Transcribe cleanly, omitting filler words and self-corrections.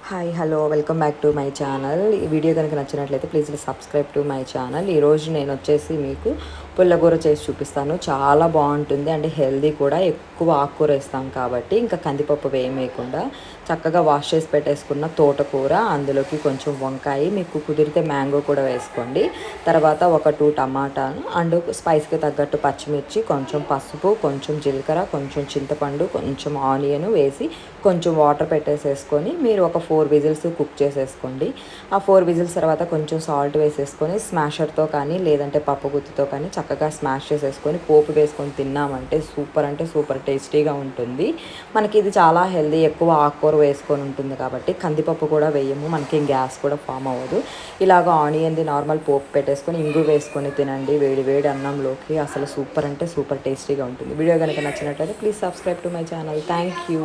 Hi hello welcome back to my channel. ఈ video కనుక నచ్చినట్లయితే please subscribe to my channel. ఈరోజు నేను వచ్చేసి మీకు పుల్లగూర చేసి చూపిస్తాను. చాలా బాగుంటుంది అంటే హెల్దీ కూడా. ఎక్కువ ఆకుకూర వేస్తాం కాబట్టి ఇంకా కందిపప్పు వేయకుండా చక్కగా వాష్ చేసి పెట్టేసుకున్న తోటకూర, అందులోకి కొంచెం వంకాయ, మీకు కుదిరితే మ్యాంగో కూడా వేసుకోండి. తర్వాత ఒక 2 టమాటాలు అండ్ స్పైస్కి తగ్గట్టు పచ్చిమిర్చి, కొంచెం పసుపు, కొంచెం జీలకర్ర, కొంచెం చింతపండు, కొంచెం ఆనియన్ వేసి కొంచెం వాటర్ పెట్టేసేసుకొని మీరు ఒక 4 విజిల్స్ కుక్ చేసేసుకోండి. ఆ 4 విజిల్స్ తర్వాత కొంచెం సాల్ట్ వేసేసుకొని స్మాషర్తో కానీ లేదంటే పప్పు గుత్తితో కానీ చక్కగా స్మాష్ చేసేసుకొని పోపు వేసుకొని తిన్నామంటే సూపర్ టేస్టీగా ఉంటుంది. మనకి ఇది చాలా హెల్దీ, ఎక్కువ ఆకుకూర వేసుకొని ఉంటుంది కాబట్టి కందిపప్పు కూడా వేయము, మనకి గ్యాస్ కూడా ఫామ్ అవ్వదు. ఇలాగ ఆనియన్ది నార్మల్ పోపు పెట్టేసుకొని ఇంగు వేసుకొని తినండి వేడి వేడి అన్నంలోకి. అసలు సూపర్ టేస్టీగా ఉంటుంది. వీడియో కనుక నచ్చినట్లయితే please subscribe to my channel. Thank you.